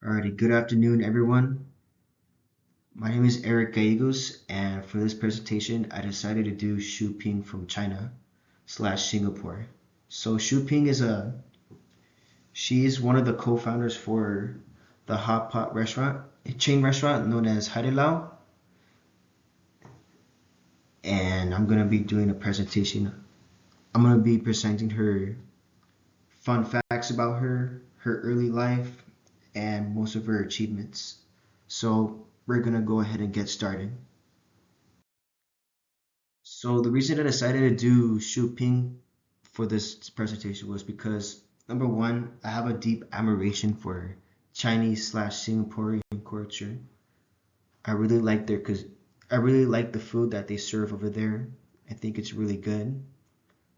Alrighty, good afternoon, everyone. My name is Eric Gallegos, and for this presentation, I decided to do Xu Ping from China slash Singapore. So she is one of the co-founders for the hot pot restaurant, a chain restaurant known as Haidilao, and I'm gonna be doing a presentation. I'm gonna be presenting her fun facts about her early life, and most of her achievements. So we're gonna go ahead and get started. So the reason I decided to do Xu Ping for this presentation was because number one, I have a deep admiration for Chinese slash Singaporean culture. I really like their cause I really like the food that they serve over there. I think it's really good.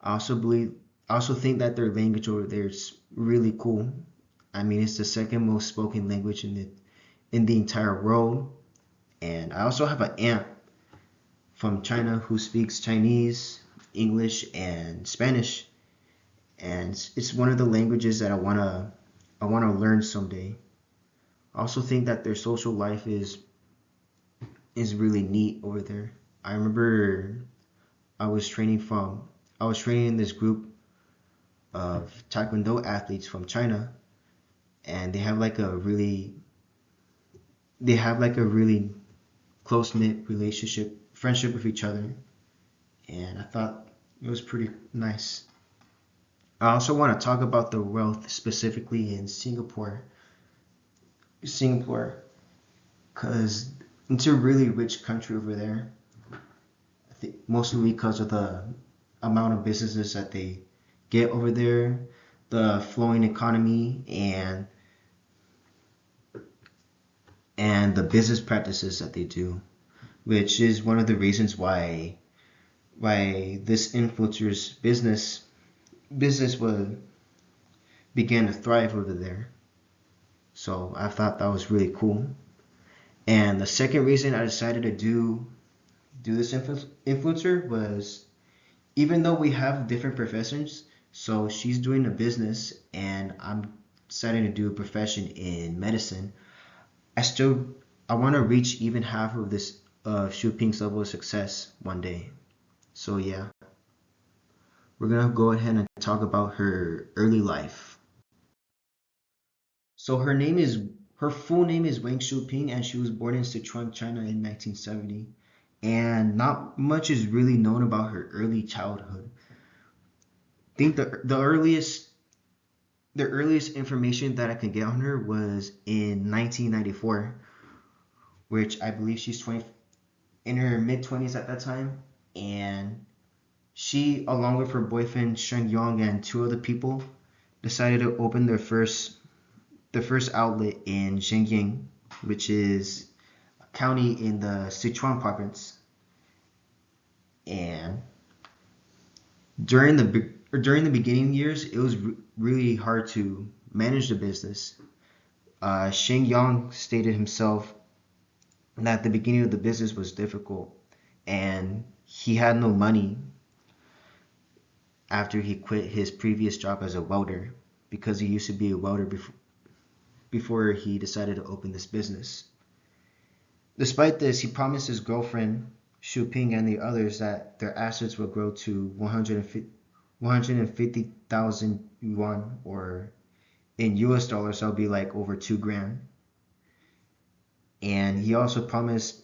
I also believe I also think that their language over there is really cool. I mean, it's the second most spoken language in the entire world. And I also have an aunt from China who speaks Chinese, English, and Spanish, and it's one of the languages that I wanna learn someday. I also think that their social life is really neat over there. I remember I was training from I was training in this group of Taekwondo athletes from China, and they have like a really close knit relationship, friendship with each other, and I thought it was pretty nice. I also want to talk about the wealth specifically in Singapore, because it's a really rich country over there. I think mostly because of the amount of businesses that they get over there, the flowing economy, and the business practices that they do, which is one of the reasons why this influencer's business was began to thrive over there. So I thought that was really cool. And the second reason I decided to do this influencer was even though we have different professions, so she's doing a business and I'm deciding to do a profession in medicine. I still I want to reach even half of this Xu Ping's level of success one day. So yeah, we're gonna go ahead and talk about her early life. So her full name is Wang Shuping, and she was born in Sichuan, China in 1970. And not much is really known about her early childhood. I think the earliest information that I could get on her was in 1994, which I believe she's 20 in her mid 20s at that time, and she, along with her boyfriend Sheng Yong and two other people, decided to open their first outlet in Shenyang, which is a county in the Sichuan province. And during the beginning years, it was really hard to manage the business. Sheng Yang stated himself that the beginning of the business was difficult, and he had no money after he quit his previous job as a welder because he used to be a welder before he decided to open this business. Despite this, he promised his girlfriend, Xu Ping, and the others that their assets would grow to 150,000 yuan, or in US dollars, that'll be like over 2 grand. And he also promised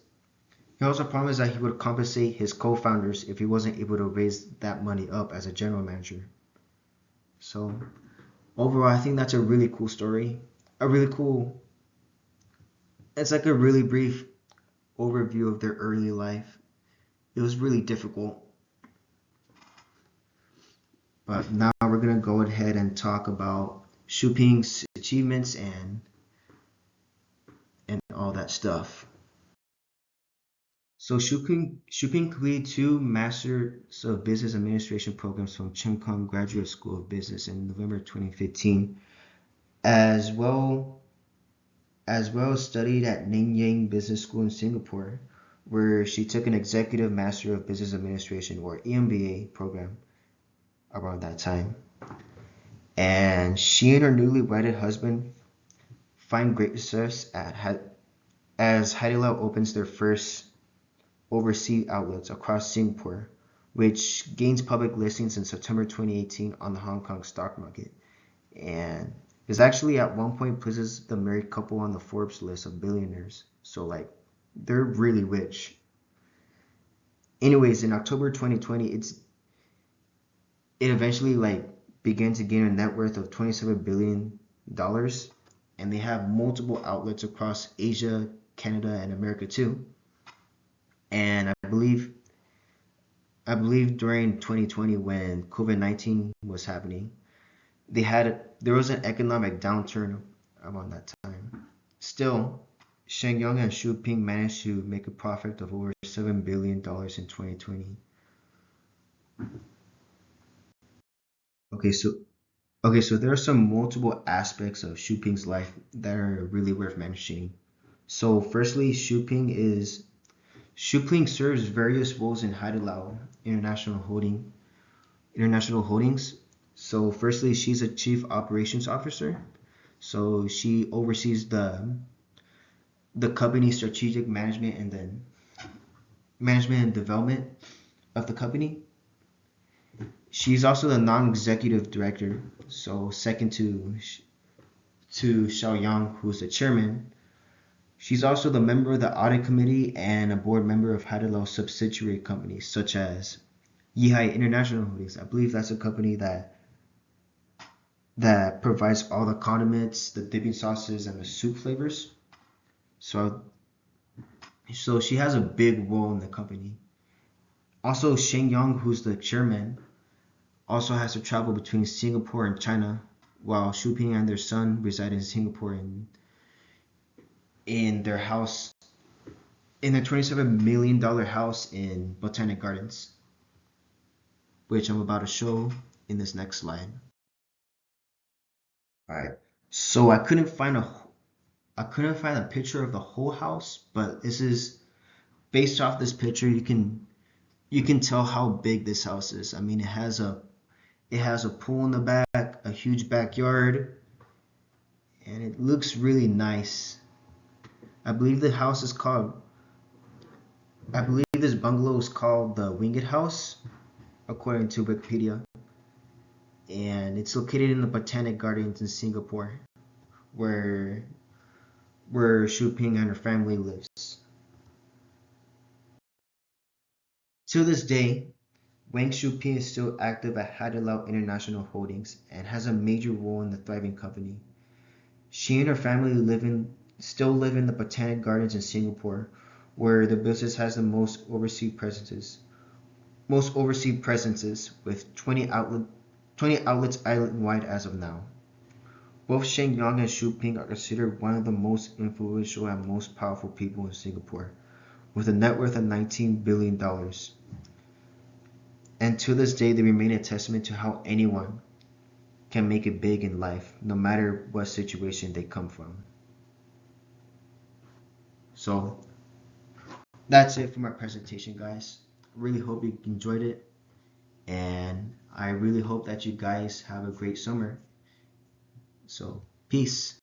that he would compensate his co-founders if he wasn't able to raise that money up as a general manager. So overall, I think that's a really cool story. A really cool, it's like a really brief overview of their early life. It was really difficult, but now we're gonna go ahead and talk about Xu Ping's achievements and all that stuff. So Xu Ping completed two Masters of Business Administration programs from Cheng Kung Graduate School of Business in November 2015, as well as studied at Nanyang Business School in Singapore, where she took an Executive Master of Business Administration, or EMBA, program around that time. And she and her newly wedded husband find great success as Haidilao opens their first overseas outlets across Singapore, which gains public listings in September 2018 on the Hong Kong stock market. And is actually at one point places the married couple on the Forbes list of billionaires. So like they're really rich. Anyways, in October 2020, it eventually like began to gain a net worth of $27 billion, and they have multiple outlets across Asia, Canada, and America too. And I believe during 2020 when COVID-19 was happening, there was an economic downturn around that time. Still, Sheng Yang and Xu Ping managed to make a profit of over $7 billion in 2020. Okay, so there are some multiple aspects of Xu Ping's life that are really worth mentioning. So firstly, Xu Ping serves various roles in Haidilao International Holdings. So firstly, she's a chief operations officer. So she oversees the company's strategic management and development of the company. She's also the non-executive director, so second to Xiaoyang, who's the chairman. She's also the member of the audit committee and a board member of Haidilao subsidiary companies such as Yihai International Holdings. I believe that's a company that provides all the condiments, the dipping sauces, and the soup flavors. So she has a big role in the company. Also, Sheng Yang, who's the chairman, also has to travel between Singapore and China, while Xu Ping and their son reside in Singapore in their house, in their $27 million house in Botanic Gardens, which I'm about to show in this next slide. All right, so I couldn't find a picture of the whole house, but this is based off this picture. You can tell how big this house is. I mean, it has a pool in the back, a huge backyard, and it looks really nice. I believe this bungalow is called the Winged House, according to Wikipedia. And it's located in the Botanic Gardens in Singapore, where Xu Ping and her family lives. To this day, Wang Xuping is still active at Haidilao International Holdings and has a major role in the thriving company. She and her family still live in the Botanic Gardens in Singapore, where the business has the most overseas presences, with 20 outlets island-wide as of now. Both Sheng Yang and Xu Ping are considered one of the most influential and most powerful people in Singapore, with a net worth of $19 billion. And to this day, they remain a testament to how anyone can make it big in life, no matter what situation they come from. So that's it for my presentation, guys. Really hope you enjoyed it, and I really hope that you guys have a great summer. So peace.